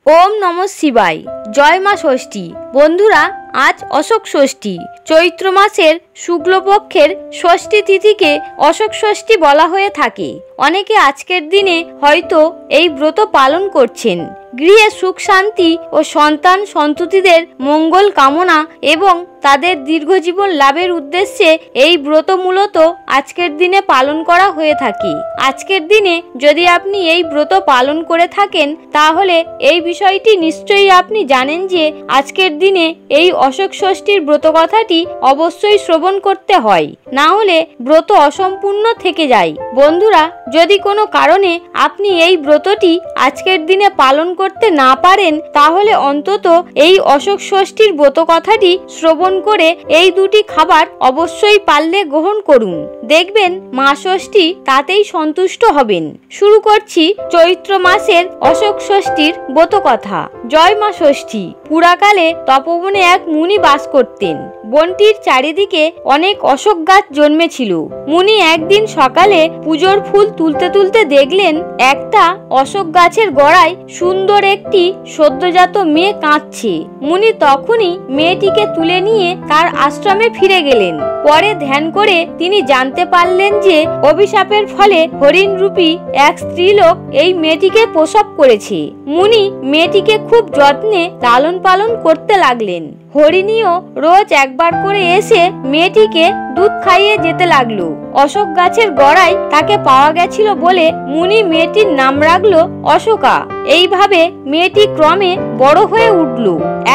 ओम नमः शिवाय। जय मा षष्ठी। बंधुरा आज अशोक षष्ठी। चैत्र मासेर शुक्लपक्षेर षष्ठी तिथिके अशोक षष्ठी बला हये थाके। अनेके आजकेर दिने हयतो एई व्रत पालन करछेन। गृहे सुख शांति और सन्तान सन्ततिदेर मंगल कामना एवं तादेर दीर्घजीवन लाभेर उद्देश्ये एई व्रत मूलत आजकेर दिने पालन करा हये थाके। आजकेर दिने यदि आपनि एई व्रत पालन करे थाकेन ताहले एई विषयटी निश्चयई आपनि जानेन जे आजकेर दिने एई अशोक षष्ठीर व्रत कथाटी अवश्यई श्रवण करते हय, ना होले व्रत असम्पूर्ण थेके जाय। बंधुरा यदि कोनो कारणे आपनि एई व्रतटी आजकेर दिने पालन करते ना पारेन ताहले अंतत एई अशोक षष्ठीर व्रत कथाटी श्रवण करे एई दुटी खाबार अवश्यई पारले ग्रहण करुन। देखबेन मा षष्ठी तातेई सन्तुष्ट हबेन। शुरू करछि चैत्र मासेर अशोक षष्ठीर व्रत कथा। जय मा षष्ठी। पुराकाले तपोबने एक मुनि बास करतेन। বনটির চারিদিকে অনেক অশোক গাছ জন্মেছিল। মুনি একদিন সকালে পূজোর ফুল তুলতে তুলতে দেখলেন একটা অশোক গাছের গোড়ায় সুন্দর একটি সদ্যজাত মেয়ে কাঁদছে। মুনি তখনই মেয়েটিকে তুলে নিয়ে তার আশ্রমে ফিরে গেলেন। পরে ধ্যান করে তিনি জানতে পারলেন যে অভিশাপের ফলে হরিণ রূপী এক স্ত্রীলোক এই মেয়েটিকে প্রসব করেছে। মুনি মেয়েটিকে খুব যত্নে লালন পালন করতে লাগলেন। হরিণীও রোজ একবার করে এসে মেয়েটিকে দুধ খাইয়ে যেতে লাগলো। অশোক গাছের গোড়ায় তাকে পাওয়া গেছিল বলে মুনি মেয়েটির নাম রাখলো অশোকা। এইভাবে মেয়েটি ক্রমে বড় হয়ে উঠল।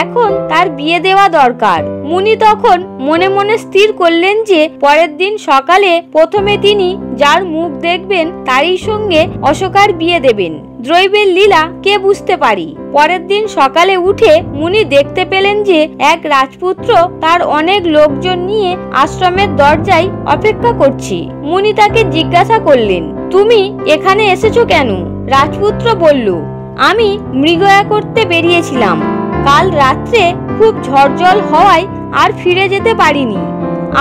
এখন তার বিয়ে দেওয়া দরকার। মুনি তখন মনে মনে স্থির করলেন যে পরের দিন সকালে প্রথমে তিনি যার মুখ দেখবেন তারই সঙ্গে অশোকার বিয়ে দেবেন। দ্রৈবের লীলা কে বুঝতে পারি। পরের দিন সকালে উঠে মুনি দেখতে পেলেন যে এক রাজপুত্র তার অনেক লোকজন নিয়ে আশ্রমের দরজায় অপেক্ষা করছে। মুনি তাকে জিজ্ঞাসা করলেন, তুমি এখানে এসেছো কেন? রাজপুত্র বলল, আমি মৃগয়া করতে বেরিয়েছিলাম। কাল রাত্রে খুব ঝড় জল হওয়ায় আর ফিরে যেতে পারিনি।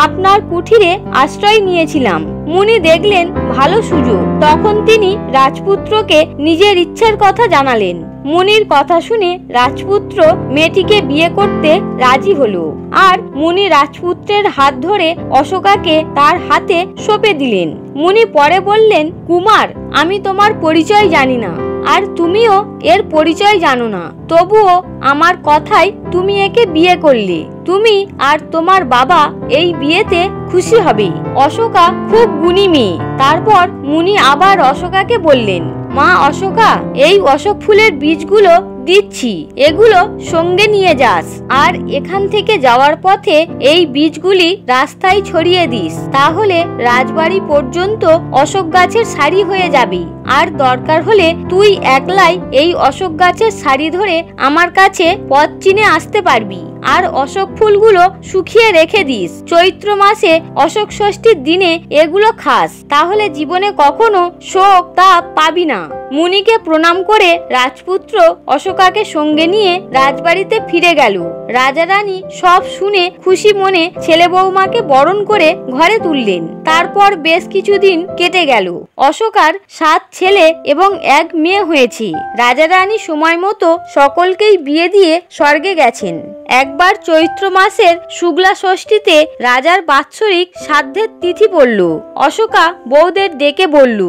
আপনার কুঠিরে আশ্রয় নিয়েছিলাম। মুনি দেখলেন ভালো সুযোগ। তখন তিনি রাজপুত্রকে নিজের ইচ্ছার কথা জানালেন। মুনির কথা শুনে রাজপুত্র মেয়েটিকে বিয়ে করতে রাজি হলো। আর মুনি রাজপুত্রের হাত ধরে অশোকাকে তার হাতে সঁপে দিলেন। মুনি পরে বললেন, কুমার, আমি তোমার পরিচয় জানি না, আর তুমিও এর পরিচয় জানো না, তবুও আমার কথায় তুমি একে বিয়ে করলে। তুমি আর তোমার বাবা এই বিয়েতে খুশি হবে। অশোকা খুব গুণী মেয়ে। তারপর মুনি আবার অশোকাকে বললেন, মা অশোকা, এই অশোক ফুলের বীজগুলো দিচ্ছি, এগুলো সঙ্গে নিয়ে যাস। আর এখান থেকে যাওয়ার পথে এই বীজগুলি রাস্তায় ছড়িয়ে দিস। তাহলে রাজবাড়ি পর্যন্ত অশোক গাছের সারি হয়ে যাবে। আর দরকার হলে তুই একলাই এই অশোক গাছের সারি ধরে আমার কাছে পথ চিনে আসতে পারবি। আর অশোক ফুলগুলো শুকিয়ে রেখে দিস। চৈত্র মাসে অশোক ষষ্ঠীর দিনে এগুলো খাস, তাহলে জীবনে কখনো শোক তাপ পাবি না। মুনিকে প্রণাম করে রাজপুত্র অশোকাকে সঙ্গে নিয়ে রাজবাড়িতে ফিরে গেল। রাজা রানী সব শুনে খুশি মনে ছেলে বৌমাকে বরণ করে ঘরে তুললেন। তারপর বেশ কিছুদিন কেটে গেল। অশোকার 7 ছেলে এবং 1 মেয়ে হয়েছে। রাজা রানী সময় মতো সকলকেই বিয়ে দিয়ে স্বর্গে গেছেন। একবার চৈত্র মাসের শুক্লা ষষ্ঠীতে রাজার বাৎসরিক শ্রাদ্ধের তিথি পড়ল। অশোকা বউদের ডেকে বলল,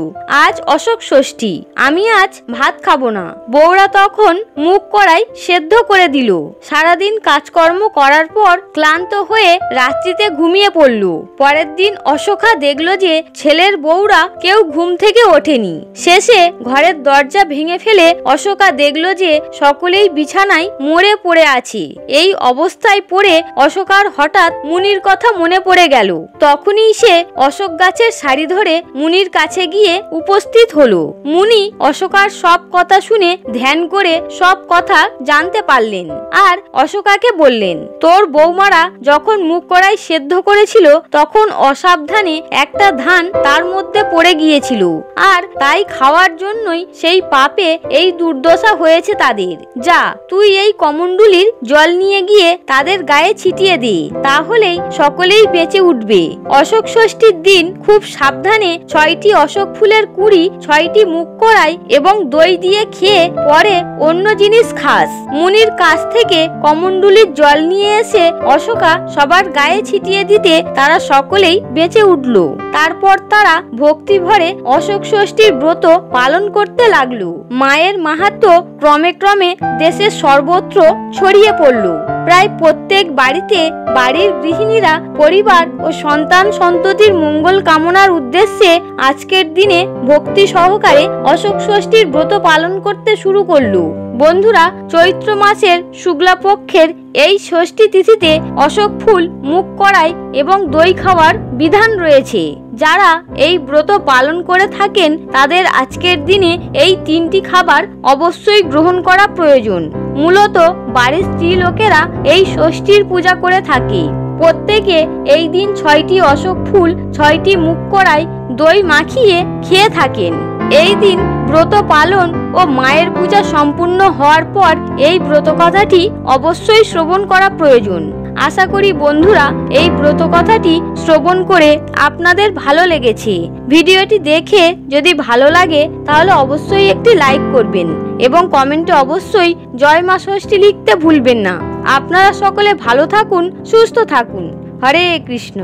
আজ অশোক ষষ্ঠী, আমি আজ ভাত খাবো না। বউরা তখন মুখ কড়াই সেদ্ধ করে দিল। সারাদিন কাজকর্ম করার পর ক্লান্ত হয়ে রাত্রিতে ঘুমিয়ে পড়ল। পরের দিন অশোকা দেখলো যে ছেলের বউরা কেউ ঘুম থেকে ওঠেনি। শেষে ঘরের দরজা ভেঙে ফেলে অশোকা দেখলো যে সকলেই বিছানায় মরে পড়ে আছে। এই অবস্থায় পড়ে অশোকার হঠাৎ মুনির কথা মনে পড়ে গেল। তখনই সে অশোক গাছের সারি ধরে মুনির কাছে গিয়ে উপস্থিত হলো। মুনি অশোকার সব কথা শুনে ধ্যান করে সব কথা জানতে পারলেন। আর অশোকাকে বললেন, তোর বৌমারা যখন মুখ কড়াই সেদ্ধ করেছিল তখন অসাবধানে একটা ধান তার মধ্যে পড়ে গিয়েছিল, আর তাই খাওয়ার জন্যই সেই পাপে এই দুর্দশা হয়েছে তাদের। যা, তুই এই কমণ্ডুলির জল নিয়ে গিয়ে মাখিয়ে তাদের গায়ে ছিটিয়ে দে, তাহলেই সকলেই বেঁচে উঠবে। অশোক ষষ্ঠীর দিন খুব সাবধানে 6টি অশোক ফুলের কুঁড়ি 6টি মুখ কড়াই এবং দই দিয়ে খেয়ে পরে অন্য জিনিস খাস। মুনির কাছ থেকে কমণ্ডলুর জল নিয়ে এসে অশোকা সবার গায়ে ছিটিয়ে দিতে তারা সকলেই বেঁচে উঠল। তারপর তারা ভক্তি ভরে অশোক ষষ্ঠীর ব্রত পালন করতে লাগলো। মায়ের মাহাত্ম্য ক্রমে ক্রমে দেশের সর্বত্র ছড়িয়ে পড়ল। প্রায় প্রত্যেক বাড়িতে বাড়ির গৃহিণীরা পরিবার ও সন্তান সন্ততির মঙ্গল কামনার উদ্দেশ্যে আজকের দিনে ভক্তি সহকারে অশোক ষষ্ঠীর ব্রত পালন করতে শুরু করলো। বন্ধুরা, চৈত্র মাসের শুক্লাপক্ষের এই ষষ্ঠী তিথিতে অশোক ফুল, মুখ কড়াই এবং দই খাওয়ার বিধান রয়েছে। যারা এই ব্রত পালন করে থাকেন তাদের আজকের দিনে এই 3টি খাবার অবশ্যই গ্রহণ করা প্রয়োজন। মূলত বাড়ির স্ত্রী লোকেরা এই ষষ্ঠীর পূজা করে থাকে। প্রত্যেকে এই দিন 6টি অশোক ফুল, 6টি মুখ কড়াই দই মাখিয়ে খেয়ে থাকেন। এই দিন ব্রত পালন ও মায়ের পূজা সম্পূর্ণ হওয়ার পর এই ব্রত কথাটি অবশ্যই শ্রবণ করা প্রয়োজন। আশা করি বন্ধুরা এই ব্রত কথাটি শ্রবণ করে আপনাদের ভালো লেগেছে। ভিডিওটি দেখে যদি ভালো লাগে তাহলে অবশ্যই একটি লাইক করবেন এবং কমেন্টে অবশ্যই জয় মা ষষ্ঠী লিখতে ভুলবেন না। আপনারা সকলে ভালো থাকুন, সুস্থ থাকুন। হরে কৃষ্ণ।